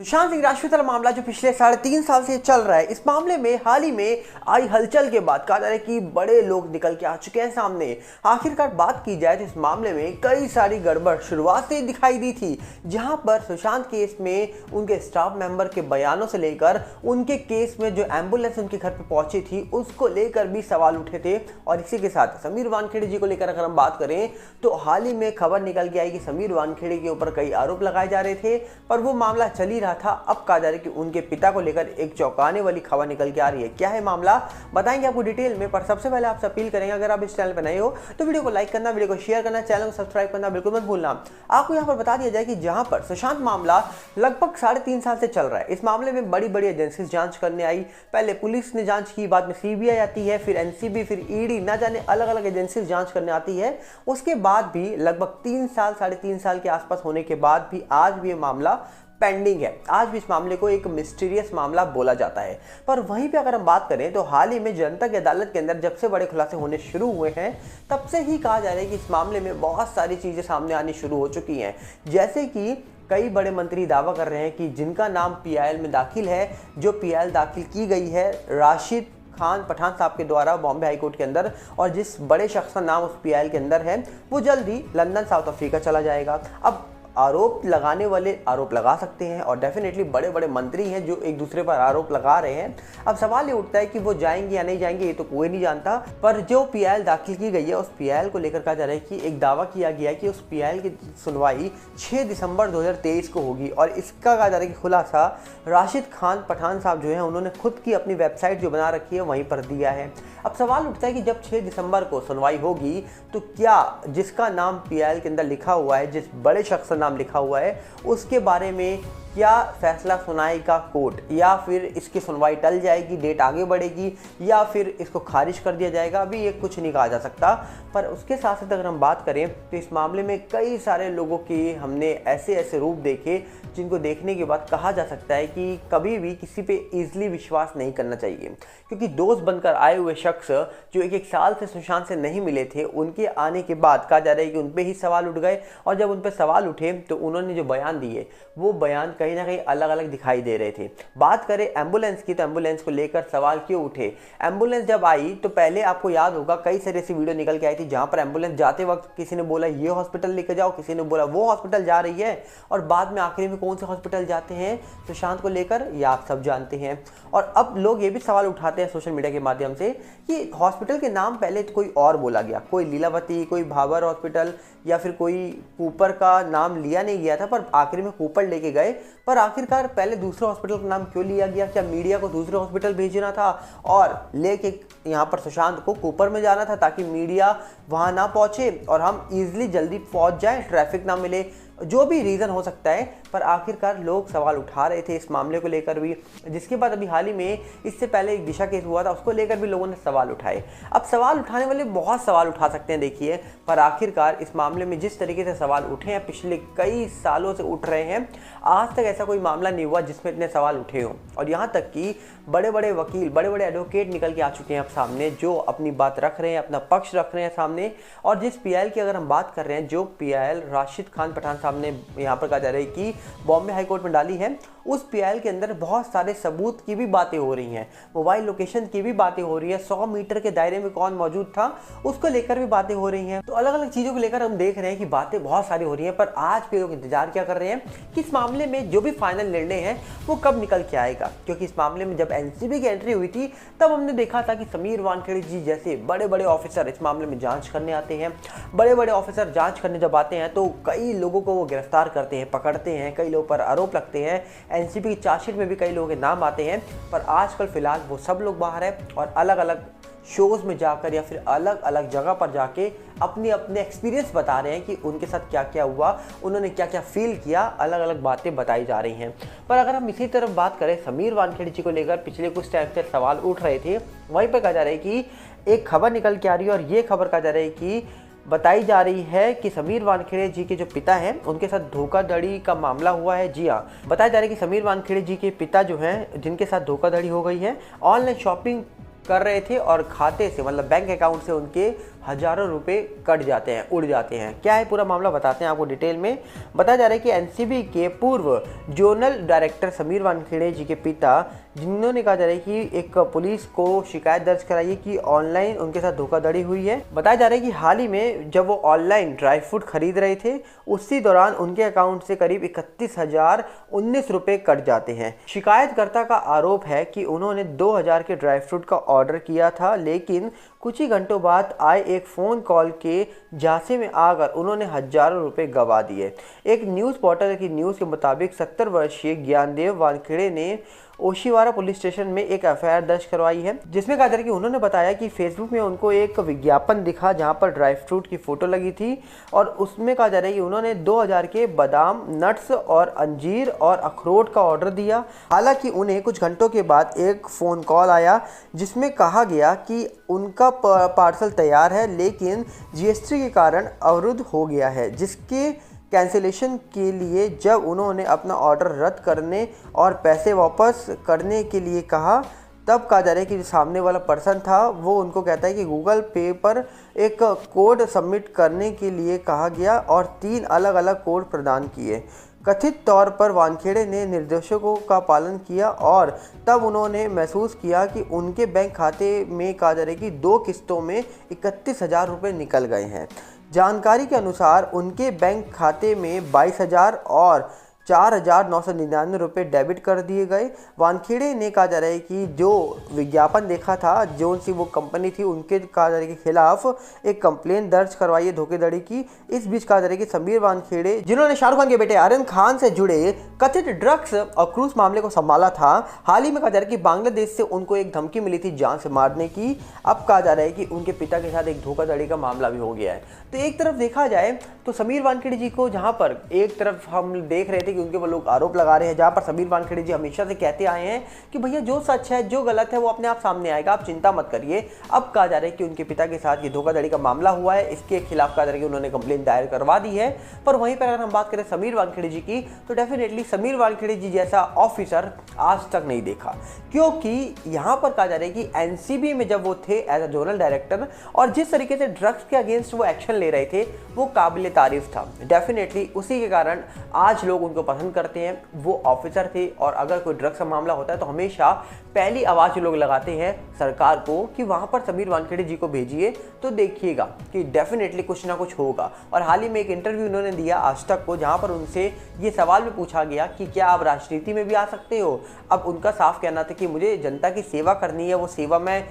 सुशांत सिंह राजपूत वाला मामला जो पिछले 3.5 साल से चल रहा है, इस मामले में हाल ही में आई हलचल के बाद कहा जा रहा है कि बड़े लोग निकल के आ चुके हैं सामने। आखिरकार बात की जाए तो इस मामले में कई सारी गड़बड़ शुरुआत से दिखाई दी थी, जहां पर सुशांत केस में उनके स्टाफ मेंबर के बयानों से लेकर उनके केस में जो एम्बुलेंस उनके घर पर पहुंची थी उसको लेकर भी सवाल उठे थे। और इसी के साथ समीर वानखेड़े जी को लेकर अगर हम बात करें तो हाल ही में खबर निकल के आई कि समीर वानखेड़े के ऊपर कई आरोप लगाए जा रहे थे, पर वो मामला चल ही रहा था। अब कहा जा रहा है कि उनके पिता को लेकर एक चौंकाने वाली खबर निकल के आ रही है। क्या है मामला, बताएंगे आपको डिटेल में। पर सबसे पहले आपसे अपील करेंगे, अगर आप इस चैनल पर नए हो तो वीडियो को लाइक करना, वीडियो को शेयर करना, चैनल को सब्सक्राइब करना बिल्कुल मत भूलना। आपको यहाँ पर बता दिया जाए कि जहां पर सुशांत मामला लगभग 3.5 साल से चल रहा है, इस मामले में बड़ी बड़ी एजेंसी जांच करने आई। पहले पुलिस ने जांच की, बाद में सीबीआई आती है, फिर एनसीबी, फिर ईडी, ना जाने अलग अलग एजेंसी जांच करने आती है। उसके बाद भी लगभग 3 साल 3.5 साल के आसपास होने के बाद भी आज भी ये मामला पेंडिंग है। आज भी इस मामले को एक मिस्टीरियस मामला बोला जाता है। पर वहीं पे अगर हम बात करें तो हाल ही में जनता की अदालत के अंदर जब से बड़े खुलासे होने शुरू हुए हैं, तब से ही कहा जा रहा है कि इस मामले में बहुत सारी चीज़ें सामने आनी शुरू हो चुकी हैं। जैसे कि कई बड़े मंत्री दावा कर रहे हैं कि जिनका नाम पीआईएल में दाखिल है, जो पीआईएल दाखिल की गई है राशिद खान पठान साहब के द्वारा बॉम्बे हाईकोर्ट के अंदर, और जिस बड़े शख्स का नाम उस पीआईएल के अंदर है वो जल्द ही लंदन साउथ अफ्रीका चला जाएगा। अब आरोप लगाने वाले आरोप लगा सकते हैं और डेफिनेटली बड़े बड़े मंत्री हैं जो एक दूसरे पर आरोप लगा रहे हैं। अब सवाल ये उठता है कि वो जाएंगे या नहीं जाएंगे, ये तो कोई नहीं जानता। पर जो पीआईएल दाखिल की गई है उस पीआईएल को लेकर कहा जा रहा है कि एक दावा किया गया है कि उस पीआईएल की सुनवाई 6 दिसंबर 2023 को होगी। और इसका कहा जा रहा है कि खुलासा राशिद खान पठान साहब जो है उन्होंने खुद की अपनी वेबसाइट जो बना रखी है वहीं पर दिया है। अब सवाल उठता है कि जब 6 दिसंबर को सुनवाई होगी तो क्या जिसका नाम पीआईएल के अंदर लिखा हुआ है, जिस बड़े शख्स का नाम लिखा हुआ है, उसके बारे में क्या फैसला सुनाएगा कोर्ट, या फिर इसकी सुनवाई टल जाएगी, डेट आगे बढ़ेगी, या फिर इसको खारिज कर दिया जाएगा, अभी ये कुछ नहीं कहा जा सकता। पर उसके साथ साथ अगर हम बात करें तो इस मामले में कई सारे लोगों के हमने ऐसे ऐसे रूप देखे जिनको देखने के बाद कहा जा सकता है कि कभी भी किसी पे ईजिली विश्वास नहीं करना चाहिए, क्योंकि दोस्त बनकर आए हुए शख्स जो एक साल से सुशांत से नहीं मिले थे, उनके आने के बाद कहा जा रहा है कि उन पे ही सवाल उठ गए। और जब उन पे सवाल उठे तो उन्होंने जो बयान दिए वो बयान कहीं ना कहीं अलग अलग दिखाई दे रहे थे। बात करें एम्बुलेंस की तो एम्बुलेंस को लेकर सवाल क्यों उठे। एम्बुलेंस जब आई तो पहले आपको याद होगा कई सारी ऐसी वीडियो निकल के आई थी जहां पर एम्बुलेंस जाते वक्त किसी ने बोला ये हॉस्पिटल लेकर जाओ, किसी ने बोला वो हॉस्पिटल जा रही है, और बाद में आखिरी में कौन से हॉस्पिटल जाते हैं सुशांत को लेकर, ये आप सब जानते हैं। और अब लोग ये भी सवाल उठाते हैं सोशल मीडिया के माध्यम से कि हॉस्पिटल के नाम पहले तो कोई और बोला गया, कोई लीलावती, कोई भाबर हॉस्पिटल, या फिर कोई कूपर का नाम लिया नहीं गया था, पर आखिर में कूपर लेके गए। पर आखिरकार पहले दूसरे हॉस्पिटल का नाम क्यों लिया गया? क्या मीडिया को दूसरे हॉस्पिटल भेजना था और लेके यहाँ पर सुशांत को कूपर में जाना था ताकि मीडिया वहाँ ना पहुँचे और हम इजीली जल्दी पहुँच जाएं, ट्रैफिक ना मिले? जो भी रीज़न हो सकता है, पर आखिरकार लोग सवाल उठा रहे थे इस मामले को लेकर भी। जिसके बाद अभी हाल ही में इससे पहले एक दिशा केस हुआ था, उसको लेकर भी लोगों ने सवाल उठाए। अब सवाल उठाने वाले बहुत सवाल उठा सकते हैं देखिए, पर आखिरकार इस मामले में जिस तरीके से सवाल उठे हैं, पिछले कई सालों से उठ रहे हैं, आज तक ऐसा कोई मामला नहीं हुआ जिसमें इतने सवाल उठे हों। और यहाँ तक कि बड़े बड़े वकील, बड़े बड़े एडवोकेट निकल के आ चुके हैं अब सामने, जो अपनी बात रख रहे हैं, अपना पक्ष रख रहे हैं सामने। और जिस पीआईएल की अगर हम बात कर रहे हैं, जो पीआईएल राशिद खान पठान साहब ने यहाँ पर कहा जा रहा है कि बॉम्बे हाईकोर्ट में डाली है, उस पीआईएल के अंदर बहुत सारे सबूत की भी बातें हो रही हैं, मोबाइल लोकेशन की भी बातें हो रही है, 100 मीटर के दायरे में कौन मौजूद था उसको लेकर भी बातें हो रही हैं। तो अलग अलग चीज़ों को लेकर हम देख रहे हैं कि बातें बहुत सारी हो रही हैं। पर आज भी लोग इंतजार क्या कर रहे हैं कि इस मामले में जो भी फाइनल निर्णय है वो कब निकल के आएगा। क्योंकि इस मामले में जब एनसीबी की एंट्री हुई थी तब हमने देखा था कि समीर वानखेड़े जी जैसे बड़े बड़े ऑफिसर इस मामले में जाँच करने आते हैं। बड़े बड़े ऑफिसर जाँच करने जब आते हैं तो कई लोगों को वो गिरफ्तार करते हैं, पकड़ते हैं, कई लोगों पर आरोप लगते हैं, एनसीबी की चार्जशीट में भी कई लोगों के नाम आते हैं। पर आजकल फिलहाल वो सब लोग बाहर है और अलग अलग शोज़ में जाकर या फिर अलग अलग जगह पर जाके अपने अपने एक्सपीरियंस बता रहे हैं कि उनके साथ क्या क्या हुआ, उन्होंने क्या क्या फील किया, अलग अलग बातें बताई जा रही हैं। पर अगर हम इसी तरफ बात करें, समीर वानखेड़े जी को लेकर पिछले कुछ टाइम से सवाल उठ रहे थे, वहीं पर कहा जा रहा है कि एक खबर निकल के आ रही है, और ये खबर कहा जा रहा है कि बताई जा रही है कि समीर वानखेड़े जी के जो पिता हैं उनके साथ धोखाधड़ी का मामला हुआ है। जी हाँ, बताया जा रहा है कि समीर वानखेड़े जी के पिता जो हैं, जिनके साथ धोखाधड़ी हो गई है, ऑनलाइन शॉपिंग कर रहे थे और खाते से, मतलब बैंक अकाउंट से उनके हजारों रुपए कट जाते हैं, उड़ जाते हैं। क्या है पूरा मामला बताते हैं आपको डिटेल में। बताया जा रहा है कि एनसीबी के पूर्व जोनल डायरेक्टर समीर वानखेड़े जी के पिता, जिन्होंने कहा जा रहा है कि एक पुलिस को शिकायत दर्ज कराई है कि ऑनलाइन उनके साथ धोखाधड़ी हुई है। बताया जा रहा है कि हाल ही में जब वो ऑनलाइन ड्राई फ्रूट खरीद रहे थे, उसी दौरान उनके अकाउंट से करीब 31,019 रुपए कट जाते हैं। शिकायतकर्ता का आरोप है कि उन्होंने 2,000 के ड्राई फ्रूट का ऑर्डर किया था, लेकिन कुछ ही घंटों बाद आए एक फ़ोन कॉल के झांसे में आकर उन्होंने हजारों रुपए गंवा दिए। एक न्यूज़ पोर्टल की न्यूज़ के मुताबिक 70 वर्षीय ज्ञानदेव वानखेड़े ने ओशिवारा पुलिस स्टेशन में एक एफआईआर दर्ज करवाई है, जिसमें कहा जा रहा है कि उन्होंने बताया कि फेसबुक में उनको एक विज्ञापन दिखा जहां पर ड्राई फ्रूट की फोटो लगी थी और उसमें कहा जा रहा है कि उन्होंने 2,000 के बादाम, नट्स और अंजीर और अखरोट का ऑर्डर दिया। हालांकि उन्हें कुछ घंटों के बाद एक फ़ोन कॉल आया जिसमें कहा गया कि उनका पार्सल तैयार है, लेकिन जीएसटी के कारण अवरुद्ध हो गया है, जिसके कैंसिलेशन के लिए जब उन्होंने अपना ऑर्डर रद्द करने और पैसे वापस करने के लिए कहा, तब कहा जा रहा है कि जो सामने वाला पर्सन था वो उनको कहता है कि गूगल पे पर एक कोड सबमिट करने के लिए कहा गया और 3 अलग अलग कोड प्रदान किए। कथित तौर पर वानखेड़े ने निर्देशों का पालन किया और तब उन्होंने महसूस किया कि उनके बैंक खाते में कहा जा रहा है कि 2 किस्तों में 31,000 रुपये निकल गए हैं। जानकारी के अनुसार उनके बैंक खाते में 22,000 और 4,999 रुपये डेबिट कर दिए गए। वानखेड़े ने कहा जा रहा है कि जो विज्ञापन देखा था, जो सी वो कंपनी थी, उनके कहा जा रहा है के खिलाफ एक कंप्लेन दर्ज करवाई है धोखाधड़ी की। इस बीच कहा जा रहा है कि समीर वानखेड़े, जिन्होंने शाहरुख खान के बेटे आर्यन खान से जुड़े कथित ड्रग्स और क्रूज मामले को संभाला था, हाल ही में कहा जा रहा है कि बांग्लादेश से उनको एक धमकी मिली थी जान से मारने की। अब कहा जा रहा है कि उनके पिता के साथ एक धोखाधड़ी का मामला भी हो गया है। तो एक तरफ देखा जाए तो समीर वानखेड़े जी को, जहां पर एक तरफ हम देख रहे थे कि उनके वो लोग आरोप लगा रहे हैं, जहां पर समीर वानखेड़े जी हमेशा से कहते आए हैं कि भैया जो सच है, जो गलत है, वो अपने आप सामने आएगा, आप चिंता मत करिए। अब कहा जा रहा है कि उनके पिता के साथ ये धोखाधड़ी का मामला हुआ है, इसके खिलाफ कहा जा रहा है कि उन्होंने कंप्लेंट दायर करवा दी है। पर वहीं पर अगर हम बात करें समीर वानखेड़े जी की, तो डेफिनेटली समीर वानखेड़े जी जैसा ऑफिसर आज तक नहीं देखा, क्योंकि यहाँ पर कहा जा रहा है कि एनसीबी में जब वो थे एज अ जोनल डायरेक्टर और जिस तरीके से ड्रग्स के अगेंस्ट वो एक्शन ले रहे थे, वो काबिल तारीफ था। डेफिनेटली उसी के कारण आज लोग उनको पसंद करते हैं। वो ऑफिसर थे और अगर कोई ड्रग्स का मामला होता है तो हमेशा पहली आवाज़ लोग लगाते हैं सरकार को कि वहाँ पर समीर वानखेड़े जी को भेजिए, तो देखिएगा कि डेफिनेटली कुछ ना कुछ होगा। और हाल ही में एक इंटरव्यू उन्होंने दिया आज तक को, जहाँ पर उनसे ये सवाल भी पूछा गया कि क्या आप राजनीति में भी आ सकते हो। अब उनका साफ कहना था कि मुझे जनता की सेवा करनी है, वो सेवा मैं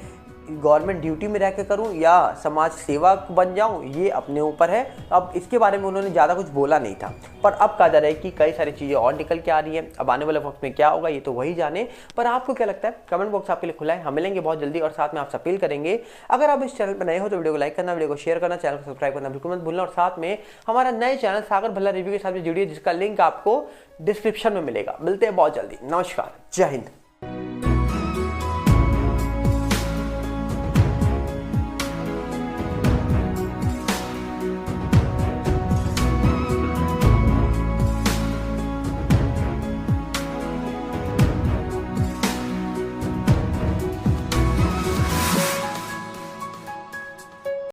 गवर्नमेंट ड्यूटी में रह के करूँ या समाज सेवक बन जाऊँ, ये अपने ऊपर है। अब इसके बारे में उन्होंने ज़्यादा कुछ बोला नहीं था, पर अब कहा जा रहा है कि कई सारी चीज़ें और निकल के आ रही हैं। अब आने वाले वक्त में क्या होगा ये तो वही जाने। पर आपको क्या लगता है, कमेंट बॉक्स आपके लिए खुला है। हम मिलेंगे बहुत जल्दी और साथ में आपसे अपील करेंगे, अगर आप इस चैनल पर नए हो तो वीडियो को लाइक करना, वीडियो को शेयर करना, चैनल को सब्सक्राइब करना बिल्कुल मत भूलना। और साथ में हमारा नए चैनल सागर भल्ला रिव्यू के साथ भी जुड़िए, जिसका लिंक आपको डिस्क्रिप्शन में मिलेगा। मिलते हैं बहुत जल्दी। नमस्कार, जय हिंद।